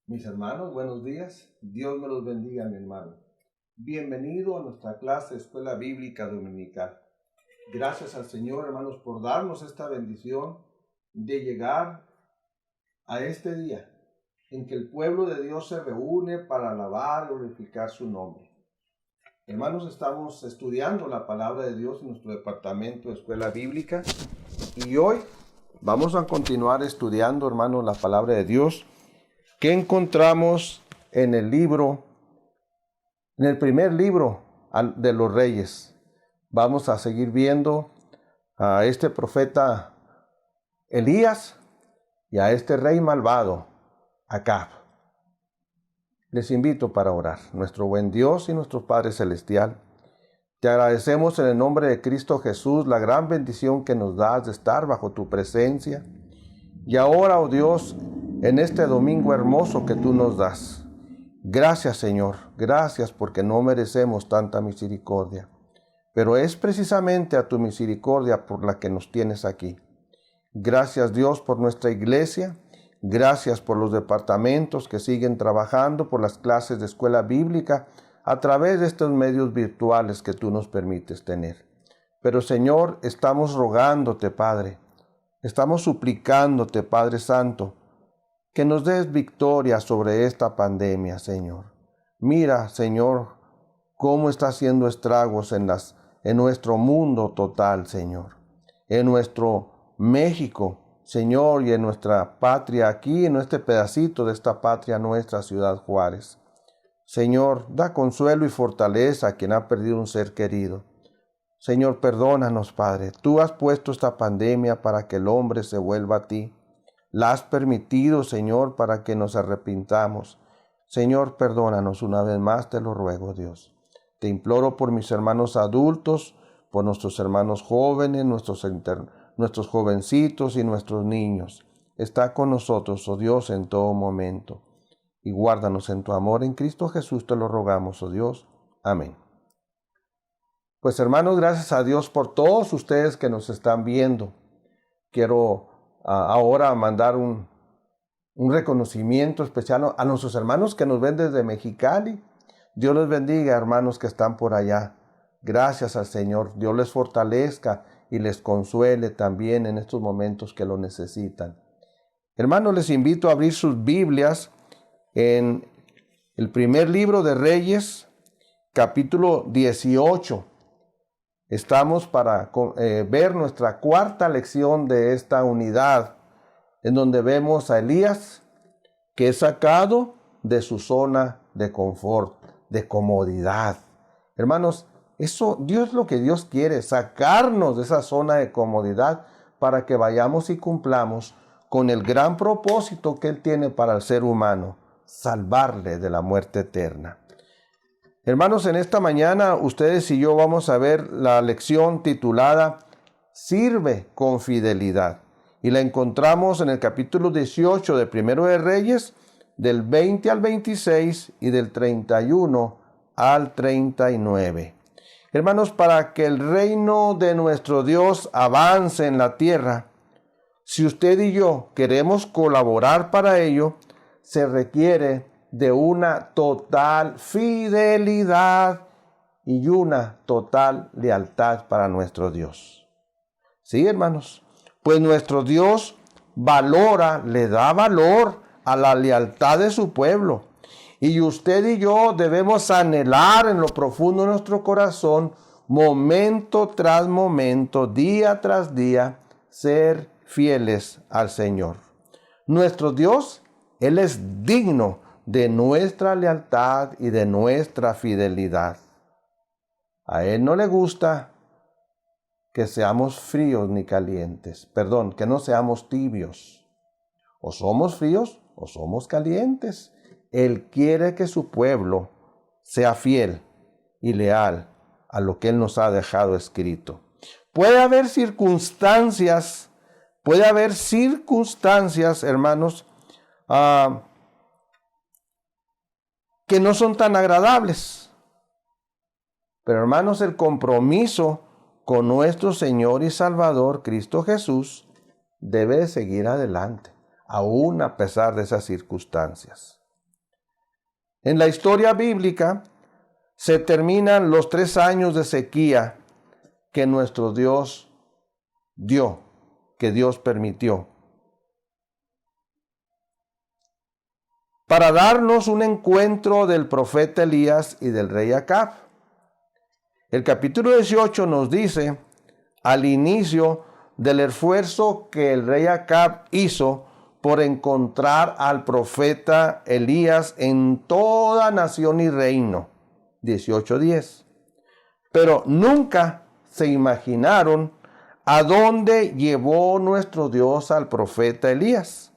Mis hermanos, buenos días. Dios me los bendiga, mi hermano. Bienvenido a nuestra clase de Escuela Bíblica Dominical. Gracias al Señor, hermanos, por darnos esta bendición de llegar a este día en que el pueblo de Dios se reúne para alabar y glorificar su nombre. Hermanos, estamos estudiando la palabra de Dios en nuestro departamento de Escuela Bíblica y hoy vamos a continuar estudiando, hermanos, la palabra de Dios que encontramos en el primer libro de los Reyes. Vamos a seguir viendo a este profeta Elías y a este rey malvado, Acab. Les invito para orar. Nuestro buen Dios y nuestro Padre Celestial, te agradecemos en el nombre de Cristo Jesús la gran bendición que nos das de estar bajo tu presencia. Y ahora, oh Dios, en este domingo hermoso que tú nos das. Gracias, Señor, gracias porque no merecemos tanta misericordia, pero es precisamente a tu misericordia por la que nos tienes aquí. Gracias, Dios, por nuestra iglesia, gracias por los departamentos que siguen trabajando, por las clases de escuela bíblica, a través de estos medios virtuales que tú nos permites tener. Pero, Señor, estamos rogándote, Padre, estamos suplicándote, Padre Santo, que nos des victoria sobre esta pandemia, Señor. Mira, Señor, cómo está haciendo estragos en nuestro mundo total, Señor. En nuestro México, Señor, y en nuestra patria aquí, en este pedacito de esta patria nuestra, Ciudad Juárez. Señor, da consuelo y fortaleza a quien ha perdido un ser querido. Señor, perdónanos, Padre. Tú has puesto esta pandemia para que el hombre se vuelva a ti. La has permitido, Señor, para que nos arrepintamos. Señor, perdónanos una vez más, te lo ruego, Dios. Te imploro por mis hermanos adultos, por nuestros hermanos jóvenes, nuestros jovencitos y nuestros niños. Está con nosotros, oh Dios, en todo momento. Y guárdanos en tu amor en Cristo Jesús, te lo rogamos, oh Dios. Amén. Pues hermanos, gracias a Dios por todos ustedes que nos están viendo. Quiero ahora mandar un reconocimiento especial a nuestros hermanos que nos ven desde Mexicali. Dios les bendiga, hermanos que están por allá. Gracias al Señor. Dios les fortalezca y les consuele también en estos momentos que lo necesitan. Hermanos, les invito a abrir sus Biblias en el primer libro de Reyes, capítulo 18. Estamos para ver nuestra cuarta lección de esta unidad, en donde vemos a Elías, que es sacado de su zona de confort, de comodidad. Hermanos, Dios lo que Dios quiere, sacarnos de esa zona de comodidad para que vayamos y cumplamos con el gran propósito que Él tiene para el ser humano, salvarle de la muerte eterna. Hermanos, en esta mañana ustedes y yo vamos a ver la lección titulada Sirve con fidelidad. Y la encontramos en el capítulo 18 de Primero de Reyes, del 20 al 26 y del 31 al 39. Hermanos, para que el reino de nuestro Dios avance en la tierra, si usted y yo queremos colaborar para ello, se requiere de una total fidelidad y una total lealtad para nuestro Dios. Sí, hermanos, pues nuestro Dios le da valor a la lealtad de su pueblo. Y usted y yo debemos anhelar en lo profundo de nuestro corazón, momento tras momento, día tras día, ser fieles al Señor. Nuestro Dios, Él es digno de nuestra lealtad y de nuestra fidelidad. A Él no le gusta que seamos fríos ni calientes. Que no seamos tibios. O somos fríos o somos calientes. Él quiere que su pueblo sea fiel y leal a lo que Él nos ha dejado escrito. Puede haber circunstancias, hermanos, que no son tan agradables. Pero hermanos, el compromiso con nuestro Señor y Salvador, Cristo Jesús, debe de seguir adelante, aún a pesar de esas circunstancias. En la historia bíblica se terminan los 3 años de sequía que nuestro Dios dio, que Dios permitió, para darnos un encuentro del profeta Elías y del rey Acab. El capítulo 18 nos dice, al inicio, del esfuerzo que el rey Acab hizo por encontrar al profeta Elías en toda nación y reino. 18:10. Pero nunca se imaginaron a dónde llevó nuestro Dios al profeta Elías.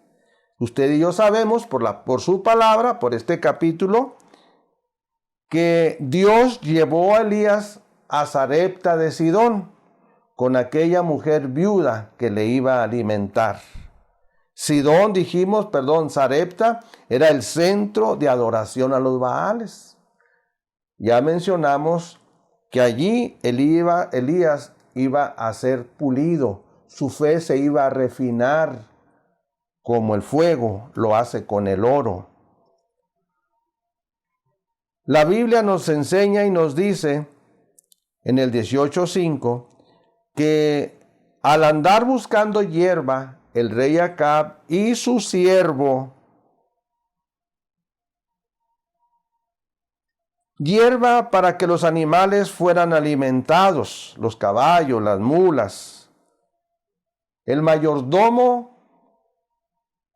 Usted y yo sabemos por su palabra, por este capítulo, que Dios llevó a Elías a Sarepta de Sidón con aquella mujer viuda que le iba a alimentar. Sarepta era el centro de adoración a los Baales. Ya mencionamos que allí Elías iba a ser pulido, su fe se iba a refinar como el fuego lo hace con el oro. La Biblia nos enseña y nos dice en el 18:5 que al andar buscando hierba, el rey Acab y su siervo, hierba para que los animales fueran alimentados, los caballos, las mulas. El mayordomo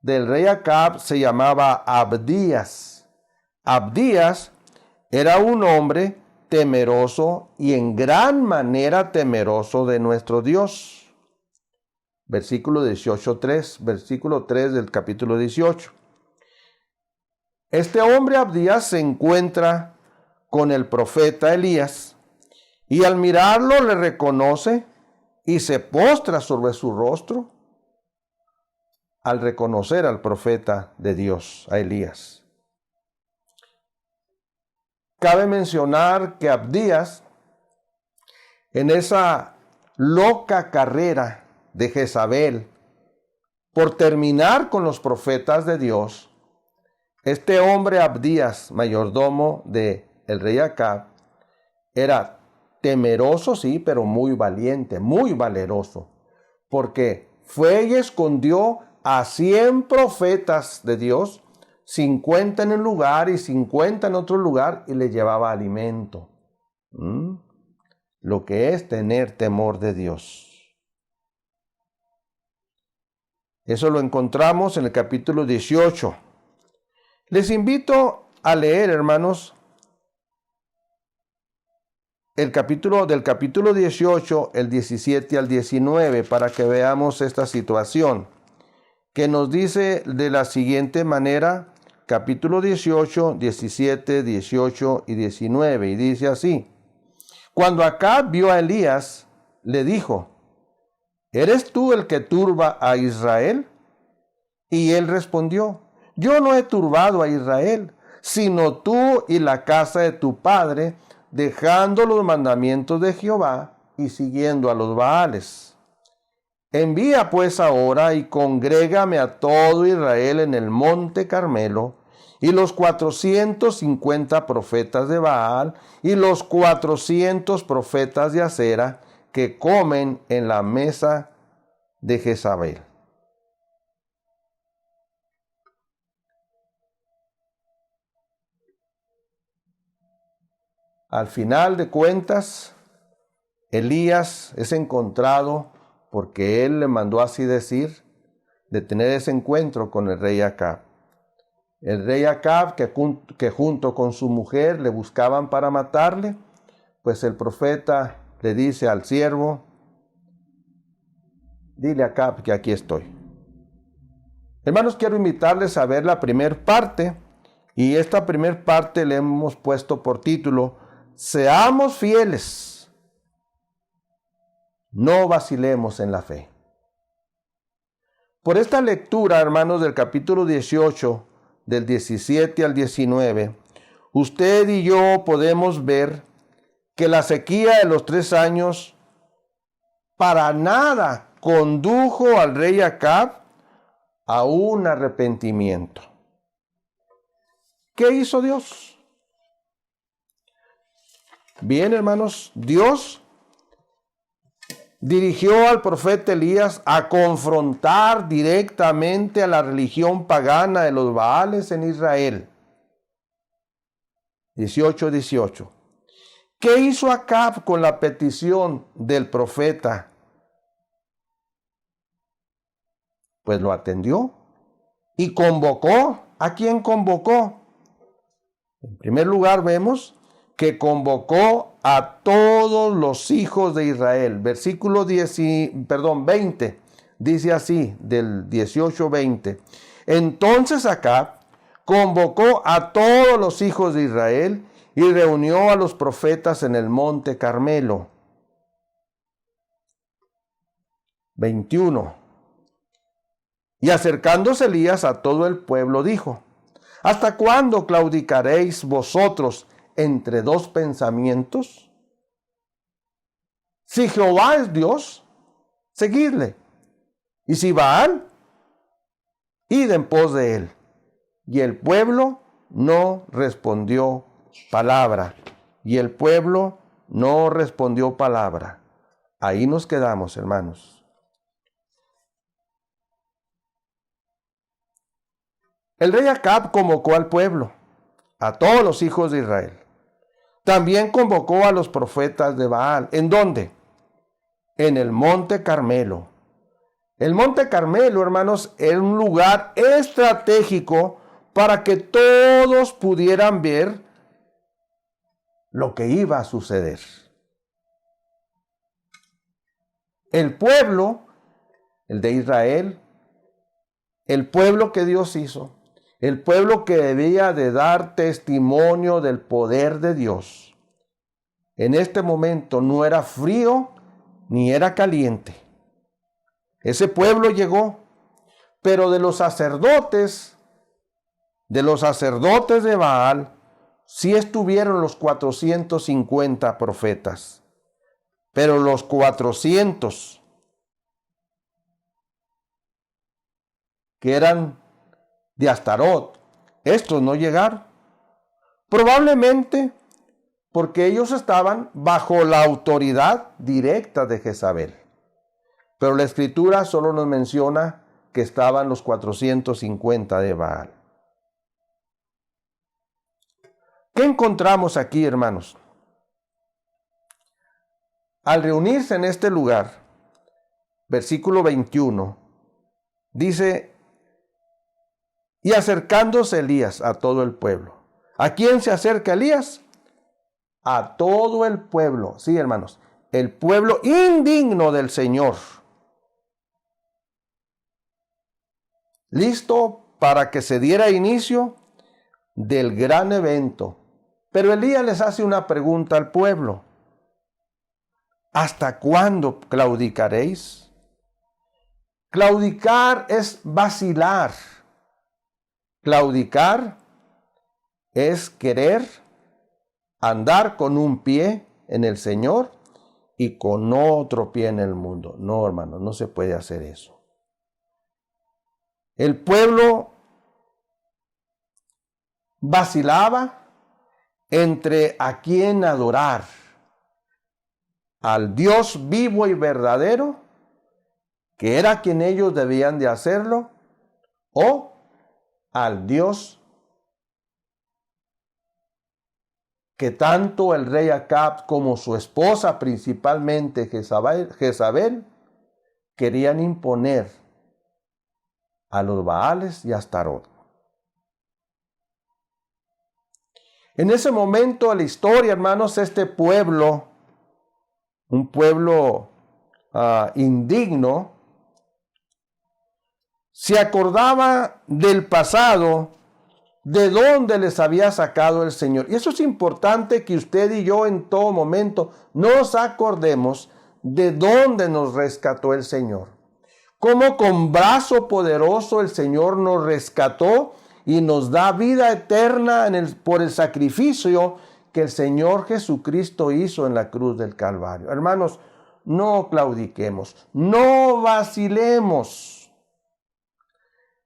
del rey Acab se llamaba Abdías. Abdías era un hombre temeroso y en gran manera temeroso de nuestro Dios. Versículo 3 del capítulo 18. Este hombre Abdías se encuentra con el profeta Elías y al mirarlo le reconoce y se postra sobre su rostro al reconocer al profeta de Dios, a Elías. Cabe mencionar que Abdías, en esa loca carrera de Jezabel por terminar con los profetas de Dios, este hombre Abdías, mayordomo de el rey Acab, era temeroso, sí, pero muy valiente, muy valeroso, porque fue y escondió a 100 profetas de Dios, 50 en un lugar y 50 en otro lugar, y le llevaba alimento. Lo que es tener temor de Dios. Eso lo encontramos en el capítulo 18. Les invito a leer, hermanos, del capítulo 18, el 17 al 19, para que veamos esta situación, que nos dice de la siguiente manera, capítulo 18, 17, 18 y 19, y dice así: Cuando Acab vio a Elías, le dijo: ¿Eres tú el que turba a Israel? Y él respondió: Yo no he turbado a Israel, sino tú y la casa de tu padre, dejando los mandamientos de Jehová y siguiendo a los Baales. Envía pues ahora y congrégame a todo Israel en el monte Carmelo, y los 450 profetas de Baal y los 400 profetas de Acera que comen en la mesa de Jezabel. Al final de cuentas, Elías es encontrado porque él le mandó así decir, de tener ese encuentro con el rey Acab. El rey Acab, que junto con su mujer le buscaban para matarle, pues el profeta le dice al siervo: dile a Acab que aquí estoy. Hermanos, quiero invitarles a ver la primer parte, y esta primer parte le hemos puesto por título: Seamos fieles, no vacilemos en la fe. Por esta lectura, hermanos, del capítulo 18, del 17 al 19, usted y yo podemos ver que la sequía de los 3 años para nada condujo al rey Acab a un arrepentimiento. ¿Qué hizo Dios? Bien, hermanos, Dios dirigió al profeta Elías a confrontar directamente a la religión pagana de los Baales en Israel. 18:18. ¿Qué hizo Acab con la petición del profeta? Pues lo atendió y convocó. ¿A quién convocó? En primer lugar vemos que convocó a todos los hijos de Israel. Versículo 20 dice así, del 18:20. Entonces Acab convocó a todos los hijos de Israel y reunió a los profetas en el monte Carmelo. 21. Y acercándose Elías a todo el pueblo dijo: ¿hasta cuándo claudicaréis vosotros entre dos pensamientos? Si Jehová es Dios, seguidle. Y si Baal, id en pos de él. Y el pueblo no respondió palabra. Y el pueblo no respondió palabra. Ahí nos quedamos, hermanos. El rey Acab convocó al pueblo, a todos los hijos de Israel. También convocó a los profetas de Baal. ¿En dónde? En el monte Carmelo. El monte Carmelo, hermanos, era un lugar estratégico para que todos pudieran ver lo que iba a suceder. El pueblo, el de Israel, el pueblo que Dios hizo, el pueblo que debía de dar testimonio del poder de Dios, en este momento no era frío ni era caliente. Ese pueblo llegó, pero de los sacerdotes de Baal, sí estuvieron los 450 profetas, pero los 400 que eran de Astarot, estos no llegaron. Probablemente porque ellos estaban bajo la autoridad directa de Jezabel. Pero la Escritura solo nos menciona que estaban los 450 de Baal. ¿Qué encontramos aquí, hermanos? Al reunirse en este lugar, versículo 21, dice: y acercándose Elías a todo el pueblo. ¿A quién se acerca Elías? A todo el pueblo. Sí, hermanos, el pueblo indigno del Señor. Listo para que se diera inicio del gran evento. Pero Elías les hace una pregunta al pueblo: ¿hasta cuándo claudicaréis? Claudicar es vacilar. Claudicar es querer andar con un pie en el Señor y con otro pie en el mundo. No, hermano, no se puede hacer eso. El pueblo vacilaba entre a quién adorar: al Dios vivo y verdadero, que era quien ellos debían de hacerlo, o al Dios que tanto el rey Acab como su esposa, principalmente Jezabel, querían imponer a los Baales y a Astarot. En ese momento de la historia, hermanos, este pueblo, un pueblo indigno, se acordaba del pasado, de dónde les había sacado el Señor. Y eso es importante, que usted y yo en todo momento nos acordemos de dónde nos rescató el Señor. Cómo con brazo poderoso el Señor nos rescató y nos da vida eterna por el sacrificio que el Señor Jesucristo hizo en la cruz del Calvario. Hermanos, no claudiquemos, no vacilemos.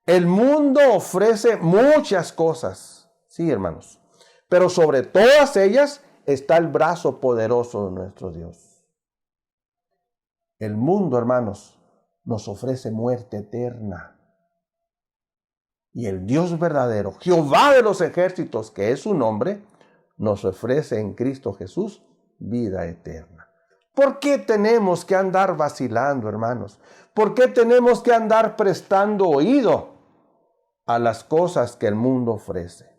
El mundo ofrece muchas cosas, Sí, hermanos. Pero sobre todas ellas está el brazo poderoso de nuestro Dios. El mundo, hermanos, nos ofrece muerte eterna. Y el Dios verdadero, Jehová de los ejércitos, que es su nombre, nos ofrece en Cristo Jesús vida eterna. ¿Por qué tenemos que andar vacilando, hermanos? ¿Por qué tenemos que andar prestando oído a las cosas que el mundo ofrece?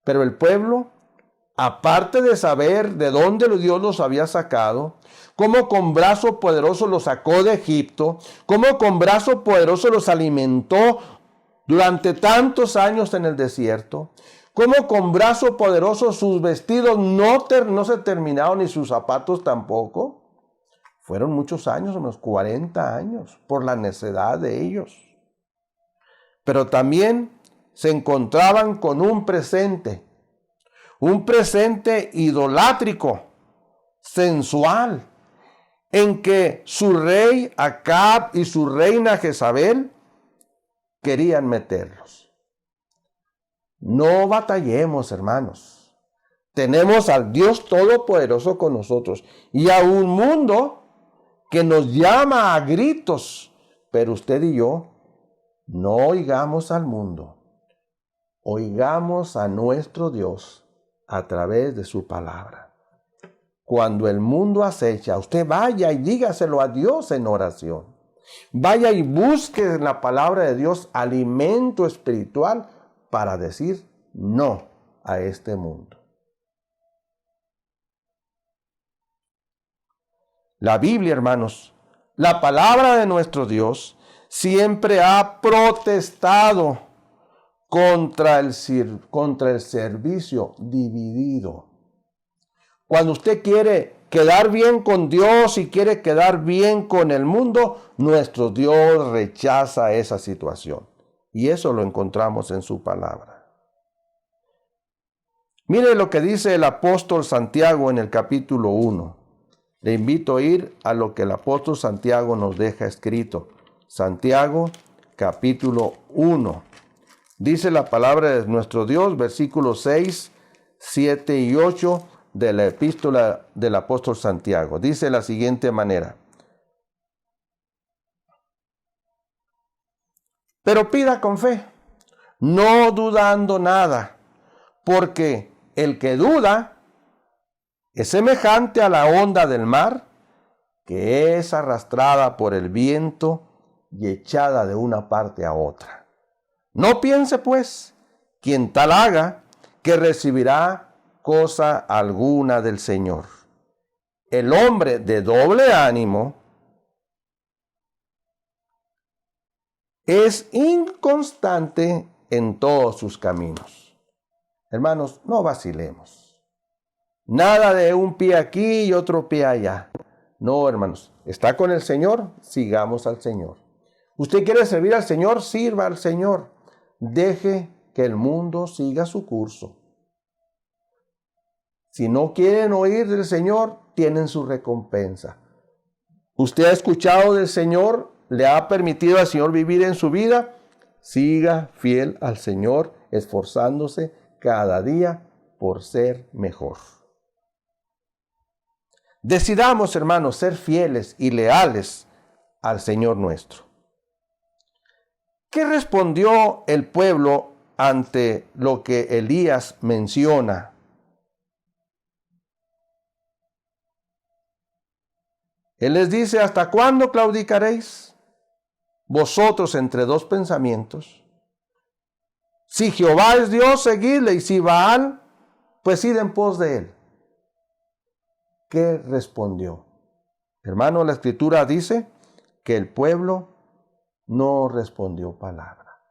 Pero el pueblo, aparte de saber de dónde Dios los había sacado, cómo con brazo poderoso los sacó de Egipto, cómo con brazo poderoso los alimentó durante tantos años en el desierto, cómo con brazo poderoso sus vestidos no se terminaron ni sus zapatos tampoco. Fueron muchos años, unos 40 años, por la necedad de ellos. Pero también se encontraban con un presente idolátrico, sensual, en que su rey Acab y su reina Jezabel querían meterlos. No batallemos, hermanos. Tenemos al Dios Todopoderoso con nosotros y a un mundo que nos llama a gritos, pero usted y yo no oigamos al mundo, oigamos a nuestro Dios a través de su palabra. Cuando el mundo acecha, usted vaya y dígaselo a Dios en oración. Vaya y busque en la palabra de Dios alimento espiritual para decir no a este mundo. La Biblia, hermanos, la palabra de nuestro Dios siempre ha protestado contra el servicio dividido. Cuando usted quiere quedar bien con Dios y quiere quedar bien con el mundo, nuestro Dios rechaza esa situación. Y eso lo encontramos en su palabra. Mire lo que dice el apóstol Santiago en el capítulo 1. Le invito a ir a lo que el apóstol Santiago nos deja escrito. Santiago, capítulo 1. Dice la palabra de nuestro Dios, versículos 6, 7 y 8 de la epístola del apóstol Santiago. Dice de la siguiente manera: pero pida con fe, no dudando nada, porque el que duda es semejante a la onda del mar, que es arrastrada por el viento y echada de una parte a otra. No piense, pues, quien tal haga, que recibirá cosa alguna del Señor. El hombre de doble ánimo es inconstante en todos sus caminos. Hermanos, no vacilemos. Nada de un pie aquí y otro pie allá. No, hermanos, está con el Señor, sigamos al Señor. ¿Usted quiere servir al Señor? Sirva al Señor. Deje que el mundo siga su curso. Si no quieren oír del Señor, tienen su recompensa. ¿Usted ha escuchado del Señor? ¿Le ha permitido al Señor vivir en su vida? Siga fiel al Señor, esforzándose cada día por ser mejor. Decidamos, hermanos, ser fieles y leales al Señor nuestro. ¿Qué respondió el pueblo ante lo que Elías menciona? Él les dice: ¿hasta cuándo claudicaréis vosotros entre dos pensamientos? Si Jehová es Dios, seguidle, y si Baal, pues id en pos de él. ¿Qué respondió? Hermano, la Escritura dice que el pueblo no respondió palabra.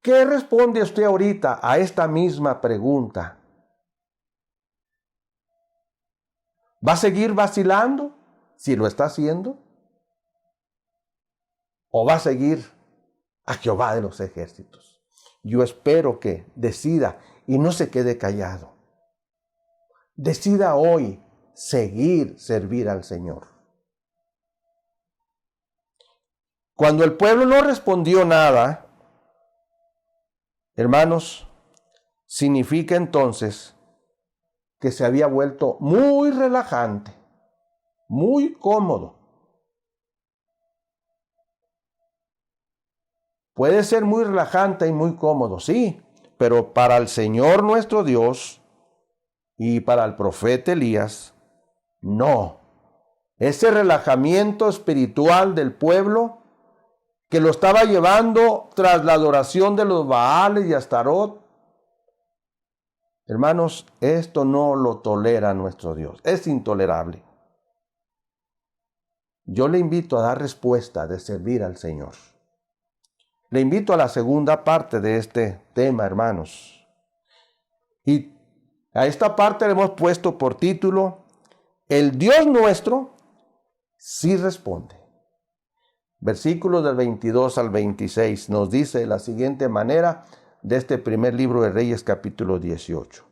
¿Qué responde usted ahorita a esta misma pregunta? ¿Va a seguir vacilando si lo está haciendo? ¿O va a seguir a Jehová de los ejércitos? Yo espero que decida y no se quede callado. Decida hoy servir al Señor. Cuando el pueblo no respondió nada, hermanos, significa entonces que se había vuelto muy relajante, muy cómodo. Puede ser muy relajante y muy cómodo, sí, pero para el Señor nuestro Dios y para el profeta Elías, no. Ese relajamiento espiritual del pueblo que lo estaba llevando tras la adoración de los Baales y Astarot, hermanos, esto no lo tolera nuestro Dios. Es intolerable. Yo le invito a dar respuesta de servir al Señor. Le invito a la segunda parte de este tema, hermanos. Y a esta parte le hemos puesto por título, el Dios nuestro sí responde. Versículos del 22 al 26 nos dice de la siguiente manera de este primer libro de Reyes, capítulo 18.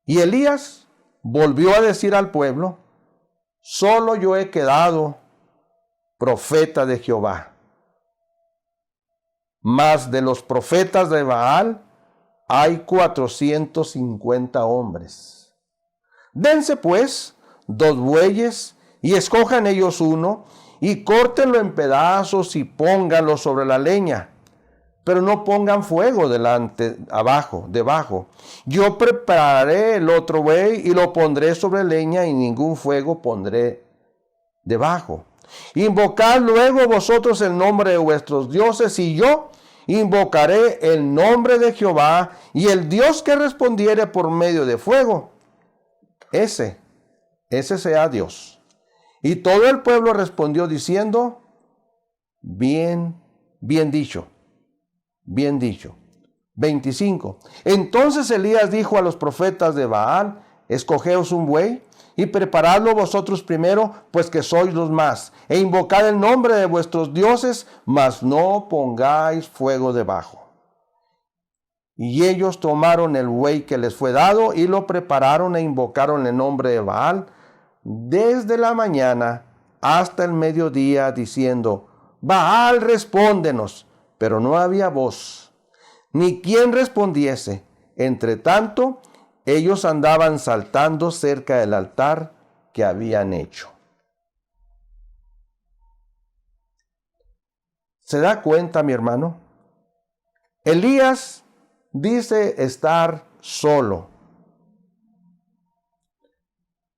Y Elías volvió a decir al pueblo, solo yo he quedado profeta de Jehová. Mas de los profetas de Baal hay 450 hombres. Dense pues 2 bueyes y escojan ellos uno y córtenlo en pedazos y pónganlo sobre la leña. Pero no pongan fuego debajo. Yo prepararé el otro buey y lo pondré sobre leña y ningún fuego pondré debajo. Invocad luego vosotros el nombre de vuestros dioses y yo invocaré el nombre de Jehová, y el Dios que respondiere por medio de fuego, ese sea Dios. Y todo el pueblo respondió diciendo, bien dicho. Bien dicho. 25. Entonces Elías dijo a los profetas de Baal, escogeos un buey y preparadlo vosotros primero, pues que sois los más, e invocad el nombre de vuestros dioses, mas no pongáis fuego debajo. Y ellos tomaron el buey que les fue dado y lo prepararon e invocaron el nombre de Baal desde la mañana hasta el mediodía, diciendo, Baal, respóndenos. Pero no había voz, ni quien respondiese. Entre tanto, ellos andaban saltando cerca del altar que habían hecho. ¿Se da cuenta, mi hermano? Elías dice estar solo.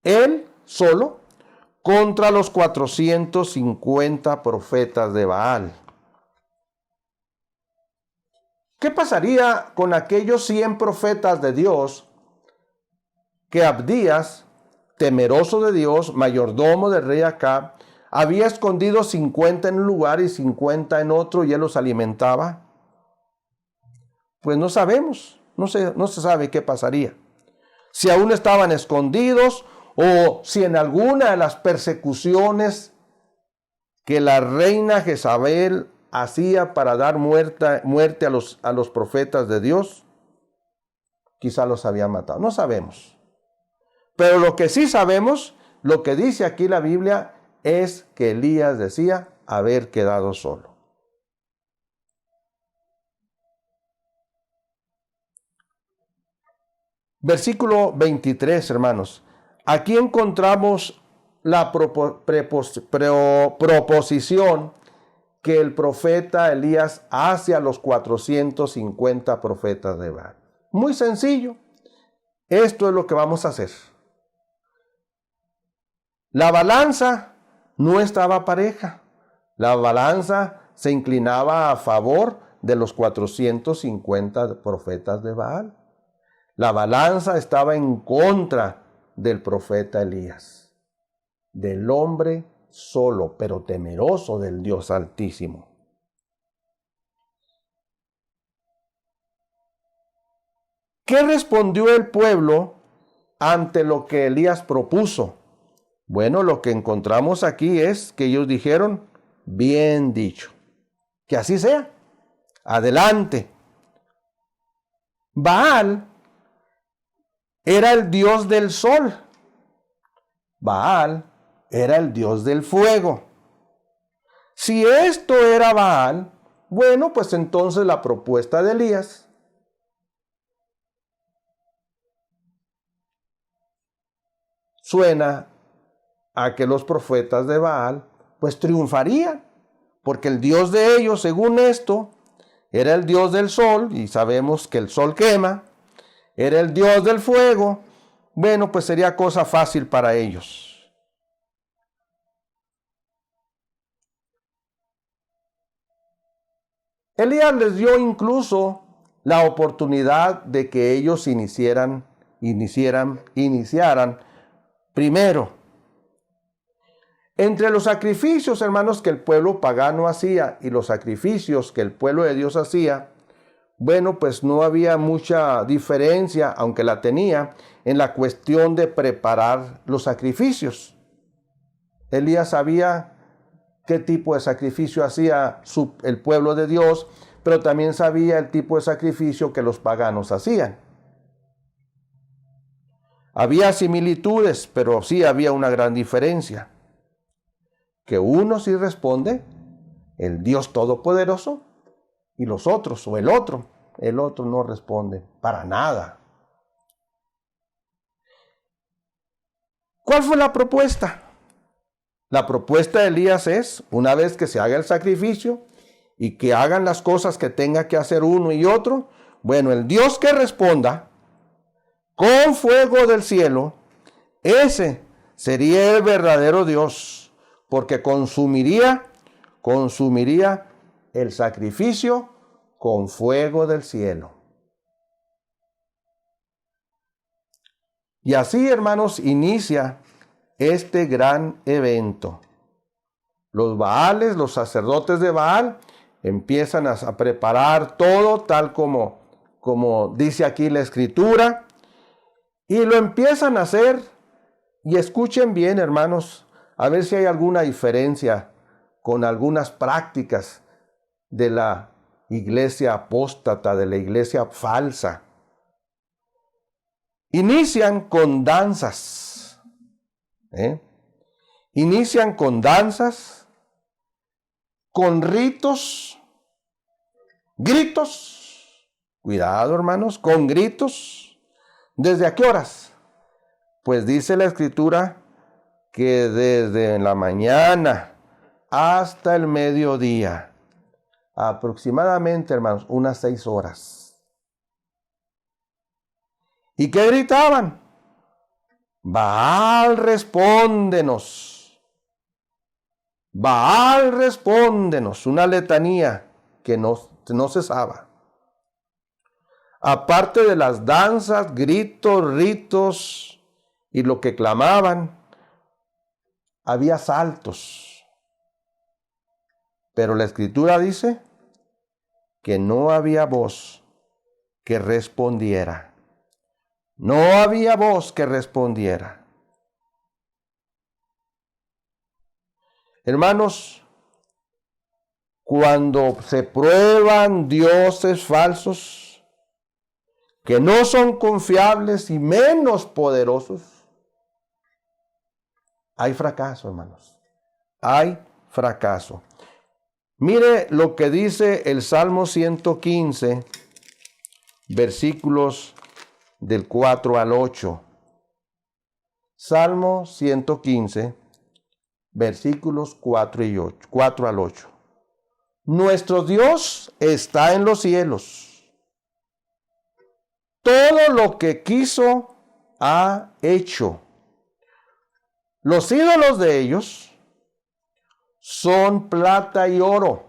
Él solo contra los 450 profetas de Baal. ¿Qué pasaría con aquellos 100 profetas de Dios que Abdías, temeroso de Dios, mayordomo del rey Acab, había escondido 50 en un lugar y 50 en otro y él los alimentaba? Pues no sabemos, no se sabe qué pasaría. Si aún estaban escondidos o si en alguna de las persecuciones que la reina Jezabel hacía para dar muerte a los profetas de Dios, quizá los había matado. No sabemos. Pero lo que sí sabemos, lo que dice aquí la Biblia, es que Elías decía haber quedado solo. Versículo 23, hermanos. Aquí encontramos la proposición que el profeta Elías hace a los 450 profetas de Baal. Muy sencillo. Esto es lo que vamos a hacer. La balanza no estaba pareja. La balanza se inclinaba a favor de los 450 profetas de Baal. La balanza estaba en contra del profeta Elías, del hombre solo, pero temeroso del Dios Altísimo. ¿Qué respondió el pueblo ante lo que Elías propuso? Bueno, lo que encontramos aquí es que ellos dijeron, bien dicho, que así sea, adelante. Baal era el dios del sol, Baal era el dios del fuego. Si esto era Baal, bueno, pues entonces la propuesta de Elías suena a que los profetas de Baal pues triunfarían, porque el dios de ellos, según esto, era el dios del sol, y sabemos que el sol quema, era el dios del fuego. Bueno, pues sería cosa fácil para ellos. Elías les dio incluso la oportunidad de que ellos iniciaran primero. Entre los sacrificios, hermanos, que el pueblo pagano hacía y los sacrificios que el pueblo de Dios hacía, bueno, pues no había mucha diferencia, aunque la tenía, en la cuestión de preparar los sacrificios. Elías sabía qué tipo de sacrificio hacía el pueblo de Dios, pero también sabía el tipo de sacrificio que los paganos hacían. Había similitudes, pero sí había una gran diferencia. Que uno sí responde, el Dios Todopoderoso, y los otros, o el otro no responde para nada. ¿Cuál fue la propuesta? La propuesta de Elías es, una vez que se haga el sacrificio y que hagan las cosas que tenga que hacer uno y otro, bueno, el Dios que responda con fuego del cielo, ese sería el verdadero Dios, porque consumiría el sacrificio con fuego del cielo. Y así, hermanos, inicia este gran evento. Los Baales, los sacerdotes de Baal, empiezan a preparar todo tal como dice aquí la Escritura, y lo empiezan a hacer. Y escuchen bien, hermanos, a ver si hay alguna diferencia con algunas prácticas de la iglesia apóstata, de la iglesia falsa. Inician con danzas. Inician con danzas, con ritos, gritos. Cuidado, hermanos, con gritos. ¿Desde a qué horas? Pues dice la Escritura que desde la mañana hasta el mediodía, aproximadamente, hermanos, unas 6 horas. ¿Y qué gritaban? Baal, respóndenos. Baal, respóndenos. Una letanía que no cesaba. Aparte de las danzas, gritos, ritos y lo que clamaban, había saltos. Pero la Escritura dice que no había voz que respondiera. No había voz que respondiera. Hermanos, cuando se prueban dioses falsos, que no son confiables y menos poderosos, hay fracaso, hermanos. Hay fracaso. Mire lo que dice el Salmo 115, versículos del 4 al 8. Salmo 115, versículos 4 al 8. Nuestro Dios está en los cielos. Todo lo que quiso ha hecho. Los ídolos de ellos son plata y oro,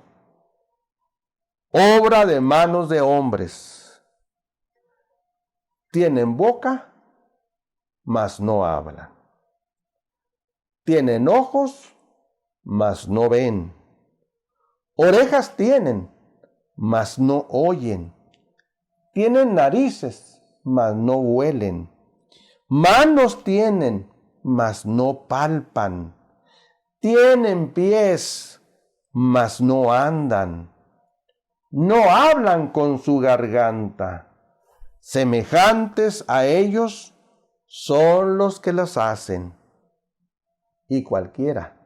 obra de manos de hombres. Tienen boca, mas no hablan. Tienen ojos, mas no ven. Orejas tienen, mas no oyen. Tienen narices, mas no huelen. Manos tienen, mas no palpan. Tienen pies, mas no andan. No hablan con su garganta. Semejantes a ellos son los que las hacen. y cualquiera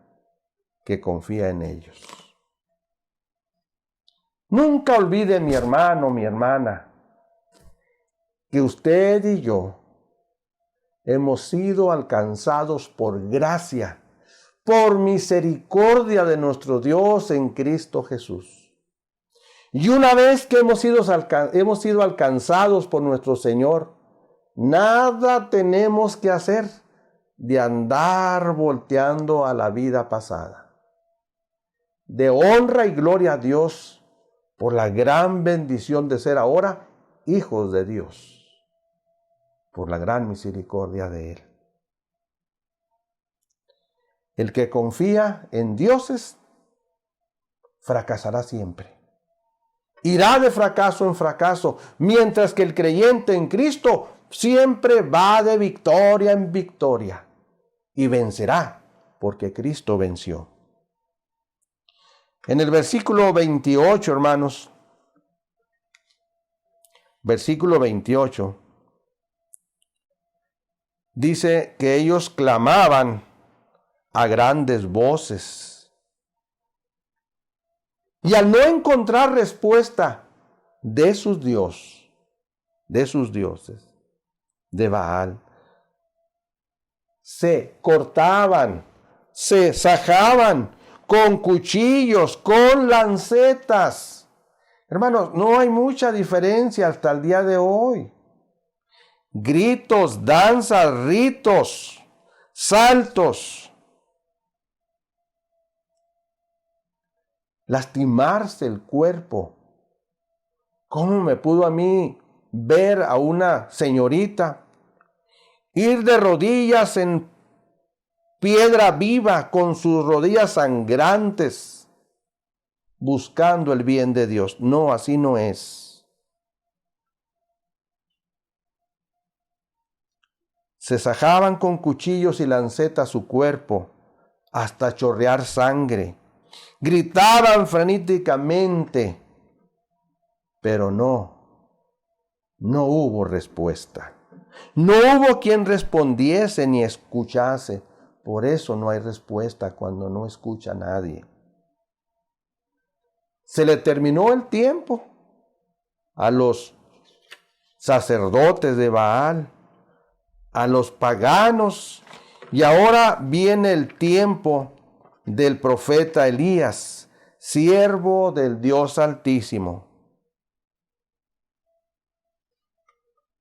que confía en ellos. Nunca olvide, mi hermano, mi hermana, que usted y yo hemos sido alcanzados por gracia, por misericordia de nuestro Dios en Cristo Jesús. Y una vez que hemos sido alcanzados por nuestro Señor, nada tenemos que hacer de andar volteando a la vida pasada. De honra y gloria a Dios por la gran bendición de ser ahora hijos de Dios, por la gran misericordia de Él. El que confía en dioses fracasará siempre. Irá de fracaso en fracaso, mientras que el creyente en Cristo siempre va de victoria en victoria y vencerá, porque Cristo venció. En el versículo 28, hermanos, versículo 28, dice que ellos clamaban a grandes voces. Y al no encontrar respuesta de sus dioses, de Baal, se cortaban, se sajaban con cuchillos, con lancetas. Hermanos, no hay mucha diferencia hasta el día de hoy. Gritos, danzas, ritos, saltos. Lastimarse el cuerpo. ¿Cómo me pudo a mí ver a una señorita ir de rodillas en piedra viva con sus rodillas sangrantes, buscando el bien de Dios? No, así no es. Se sajaban con cuchillos y lancetas su cuerpo hasta chorrear sangre. Gritaban frenéticamente, pero no hubo respuesta. No hubo quien respondiese ni escuchase. Por eso no hay respuesta cuando no escucha a nadie. Se le terminó el tiempo a los sacerdotes de Baal, a los paganos, y ahora viene el tiempo del profeta Elías, siervo del Dios Altísimo.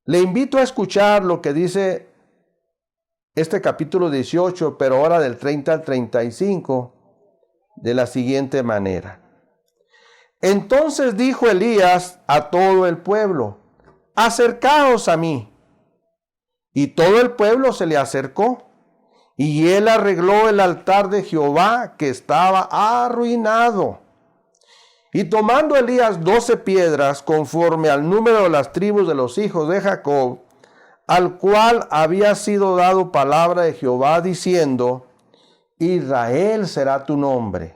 Le invito a escuchar lo que dice este capítulo 18, pero ahora del 30 al 35, de la siguiente manera. Entonces dijo Elías a todo el pueblo: acercaos a mí. Y todo el pueblo se le acercó, y él arregló el altar de Jehová, que estaba arruinado. Y tomando Elías 12 piedras, conforme al número de las tribus de los hijos de Jacob, al cual había sido dado palabra de Jehová, diciendo: Israel será tu nombre.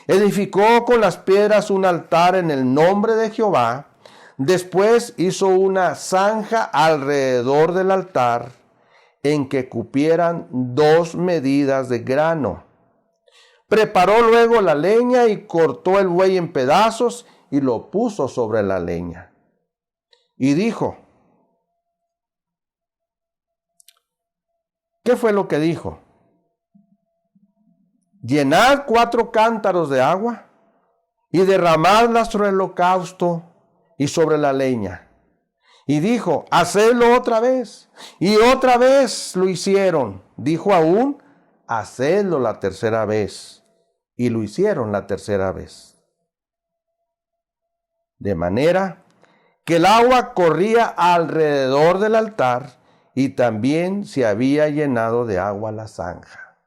Edificó con las piedras un altar en el nombre de Jehová. Después hizo una zanja alrededor del altar, en que cupieran 2 medidas de grano. Preparó luego la leña y cortó el buey en pedazos y lo puso sobre la leña. Y dijo, ¿qué fue lo que dijo? Llenad 4 cántaros de agua y derramadla sobre el holocausto y sobre la leña. Y dijo, hacedlo otra vez. Y otra vez lo hicieron. Dijo aún, hacedlo la tercera vez. Y lo hicieron la tercera vez. De manera que el agua corría alrededor del altar y también se había llenado de agua la zanja.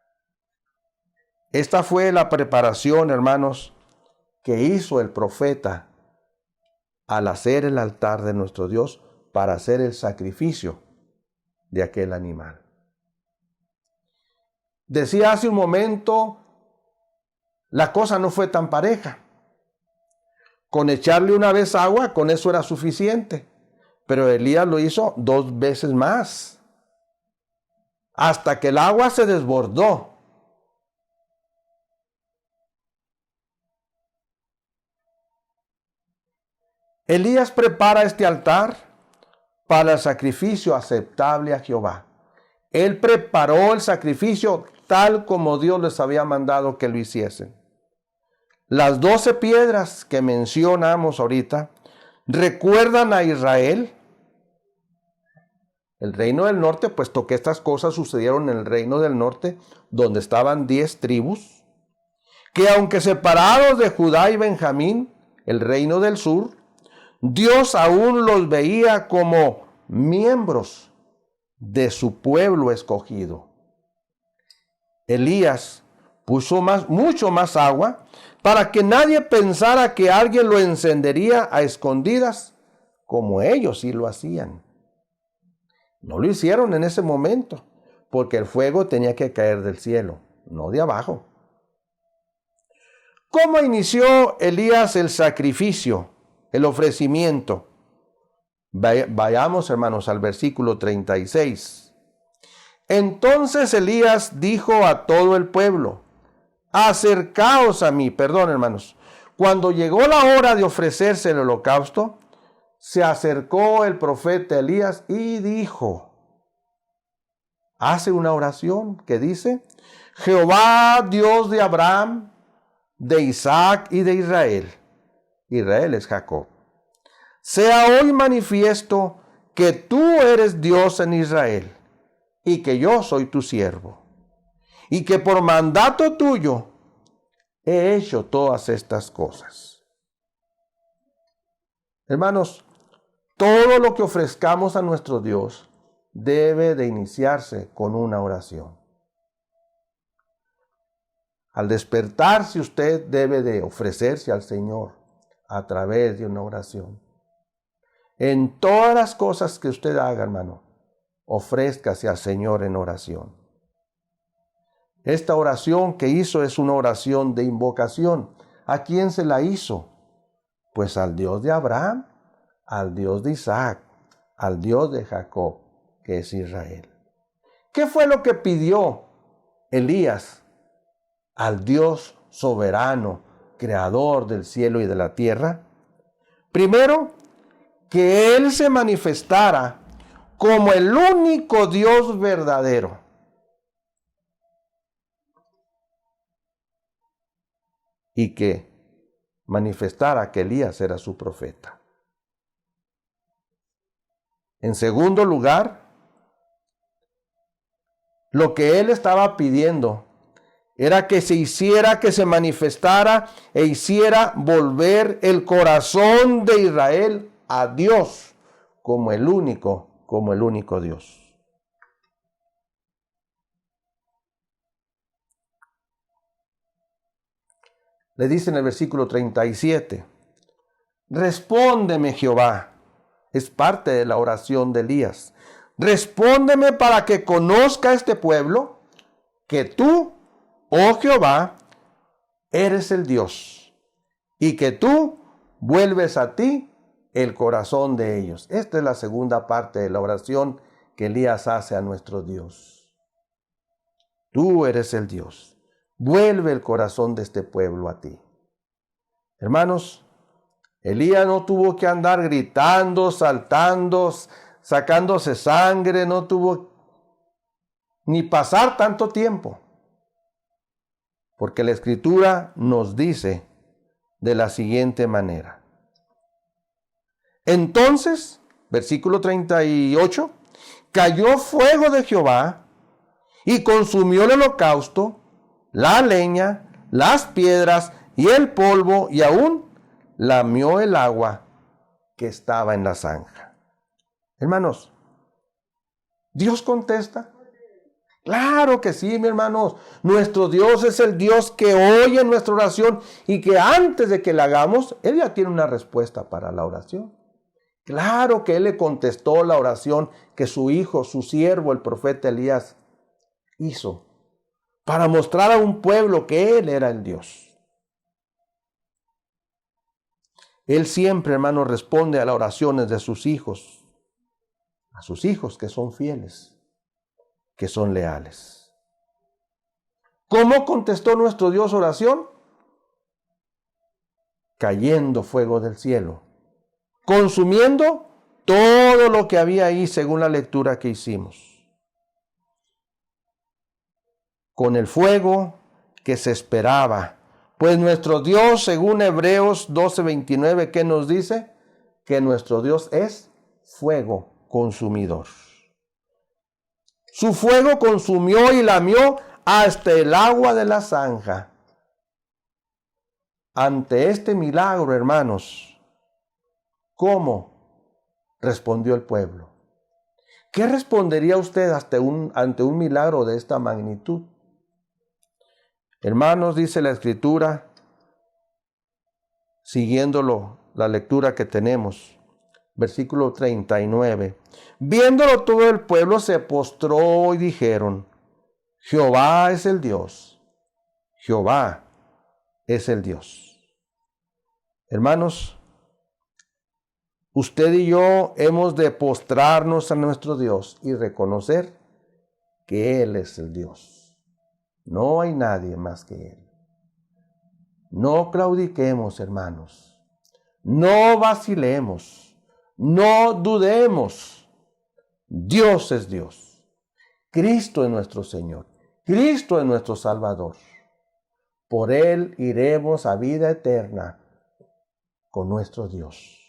Esta fue la preparación, hermanos, que hizo el profeta al hacer el altar de nuestro Dios para hacer el sacrificio de aquel animal. Decía hace un momento, la cosa no fue tan pareja. Con echarle una vez agua, con eso era suficiente. Pero Elías lo hizo 2 veces más, hasta que el agua se desbordó. Elías prepara este altar para el sacrificio aceptable a Jehová. Él preparó el sacrificio tal como Dios les había mandado que lo hiciesen. Las 12 piedras que mencionamos ahorita recuerdan a Israel, el reino del norte, puesto que estas cosas sucedieron en el reino del norte, donde estaban 10 tribus, que aunque separados de Judá y Benjamín, el reino del sur, Dios aún los veía como miembros de su pueblo escogido. Elías puso mucho más agua para que nadie pensara que alguien lo encendería a escondidas como ellos sí lo hacían. No lo hicieron en ese momento, porque el fuego tenía que caer del cielo, no de abajo. ¿Cómo inició Elías el sacrificio, el ofrecimiento? Vayamos, hermanos, al versículo 36. Entonces Elías dijo a todo el pueblo: acercaos a mí. Perdón, hermanos. Cuando llegó la hora de ofrecerse el holocausto, se acercó el profeta Elías y dijo, hace una oración que dice: Jehová, Dios de Abraham, de Isaac y de Israel. Israel es Jacob. Sea hoy manifiesto que tú eres Dios en Israel y que yo soy tu siervo, y que por mandato tuyo he hecho todas estas cosas. Hermanos, todo lo que ofrezcamos a nuestro Dios debe de iniciarse con una oración. Al despertarse, usted debe de ofrecerse al Señor a través de una oración. En todas las cosas que usted haga, hermano, ofrézcase al Señor en oración. Esta oración que hizo es una oración de invocación. ¿A quién se la hizo? Pues al Dios de Abraham, al Dios de Isaac, al Dios de Jacob, que es Israel. ¿Qué fue lo que pidió Elías al Dios soberano, creador del cielo y de la tierra? Primero, que Él se manifestara como el único Dios verdadero. Y que manifestara que Elías era su profeta. En segundo lugar, lo que él estaba pidiendo era que se hiciera, que se manifestara e hiciera volver el corazón de Israel a Dios como el único Dios. Le dice en el versículo 37, respóndeme, Jehová. Es parte de la oración de Elías. Respóndeme para que conozca este pueblo que tú, oh Jehová, eres el Dios y que tú vuelves a ti el corazón de ellos. Esta es la segunda parte de la oración que Elías hace a nuestro Dios. Tú eres el Dios. Vuelve el corazón de este pueblo a ti. Hermanos, Elías no tuvo que andar gritando, saltando, sacándose sangre, no tuvo ni pasar tanto tiempo. Porque la Escritura nos dice de la siguiente manera. Entonces, versículo 38, cayó fuego de Jehová y consumió el holocausto, la leña, las piedras y el polvo, y aún lamió el agua que estaba en la zanja. Hermanos, ¿Dios contesta? Claro que sí, mis hermanos. Nuestro Dios es el Dios que oye nuestra oración y que antes de que la hagamos, Él ya tiene una respuesta para la oración. Claro que Él le contestó la oración que su hijo, su siervo, el profeta Elías, hizo para mostrar a un pueblo que Él era el Dios. Él siempre, hermano, responde a las oraciones de sus hijos, a sus hijos que son fieles, que son leales. ¿Cómo contestó nuestro Dios oración? Cayendo fuego del cielo consumiendo todo lo que había ahí según la lectura que hicimos, con el fuego que se esperaba. Pues nuestro Dios, según Hebreos 12:29, ¿qué nos dice? Que nuestro Dios es fuego consumidor. Su fuego consumió y lamió hasta el agua de la zanja. Ante este milagro, hermanos, ¿cómo respondió el pueblo? ¿Qué respondería usted ante un milagro de esta magnitud? Hermanos, dice la Escritura, siguiéndolo, la lectura que tenemos, versículo 39. Viéndolo todo el pueblo se postró y dijeron, Jehová es el Dios, Jehová es el Dios. Hermanos, usted y yo hemos de postrarnos a nuestro Dios y reconocer que Él es el Dios. No hay nadie más que Él. No claudiquemos, hermanos. No vacilemos. No dudemos. Dios es Dios. Cristo es nuestro Señor. Cristo es nuestro Salvador. Por Él iremos a vida eterna con nuestro Dios.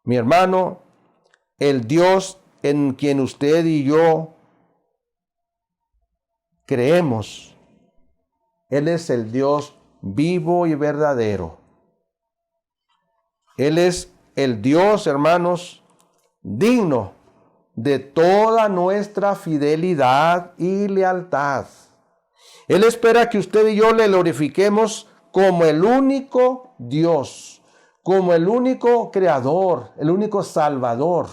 Mi hermano, el Dios en quien usted y yo creemos, Él es el Dios vivo y verdadero. Él es el Dios, hermanos, digno de toda nuestra fidelidad y lealtad. Él espera que usted y yo le glorifiquemos como el único Dios, como el único creador, el único salvador,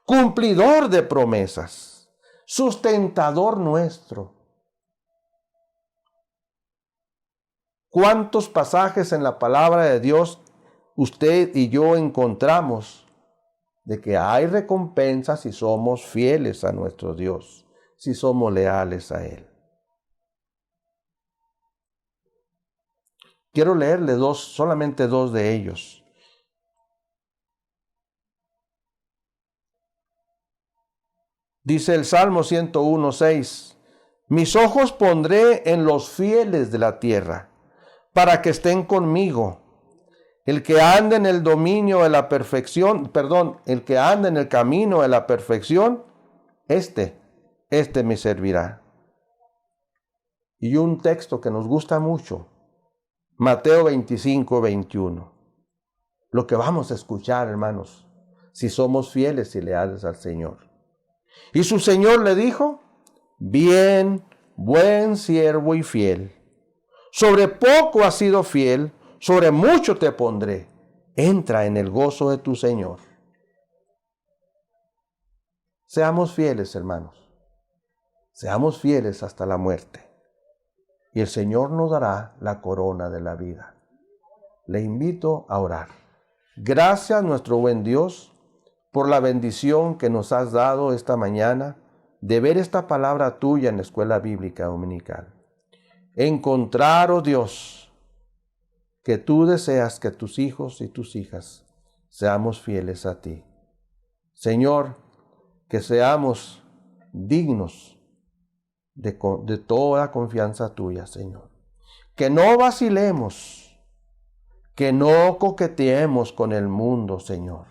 cumplidor de promesas, sustentador nuestro. ¿Cuántos pasajes en la palabra de Dios usted y yo encontramos de que hay recompensa si somos fieles a nuestro Dios, si somos leales a Él? Quiero leerle solamente dos de ellos. Dice el Salmo 101:6, mis ojos pondré en los fieles de la tierra, para que estén conmigo. El que anda en el dominio de la perfección, el que anda en el camino de la perfección, este me servirá. Y un texto que nos gusta mucho, Mateo 25:21. Lo que vamos a escuchar, hermanos, si somos fieles y leales al Señor. Y su Señor le dijo, bien, buen siervo y fiel. Sobre poco has sido fiel, sobre mucho te pondré. Entra en el gozo de tu Señor. Seamos fieles, hermanos. Seamos fieles hasta la muerte. Y el Señor nos dará la corona de la vida. Le invito a orar. Gracias, nuestro buen Dios, por la bendición que nos has dado esta mañana de ver esta palabra tuya en la escuela bíblica dominical. Encontrar, oh Dios, que tú deseas que tus hijos y tus hijas seamos fieles a ti. Señor, que seamos dignos de toda confianza tuya, Señor. Que no vacilemos, que no coqueteemos con el mundo, Señor.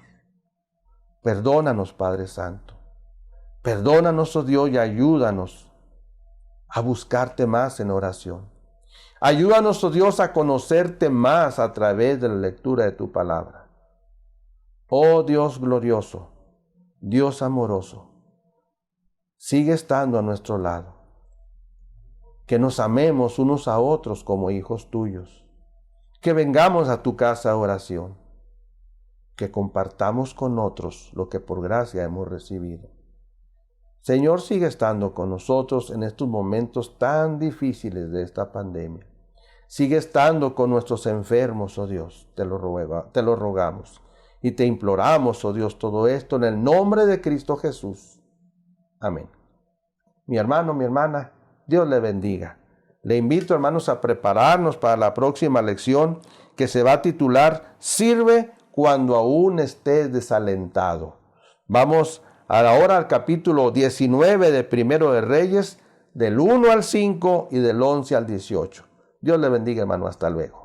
Perdónanos, Padre Santo. Perdónanos, oh Dios, y ayúdanos a buscarte más en oración. Ayúdanos, oh Dios, a conocerte más a través de la lectura de tu palabra. Oh Dios glorioso, Dios amoroso, sigue estando a nuestro lado. Que nos amemos unos a otros como hijos tuyos. Que vengamos a tu casa a oración. Que compartamos con otros lo que por gracia hemos recibido. Señor, sigue estando con nosotros en estos momentos tan difíciles de esta pandemia. Sigue estando con nuestros enfermos, oh Dios, te lo rogamos. Y te imploramos, oh Dios, todo esto en el nombre de Cristo Jesús. Amén. Mi hermano, mi hermana, Dios le bendiga. Le invito, hermanos, a prepararnos para la próxima lección que se va a titular Sirve cuando aún estés desalentado. Vamos ahora al capítulo 19 de Primero de Reyes, del 1 al 5 y del 11 al 18. Dios le bendiga, hermano. Hasta luego.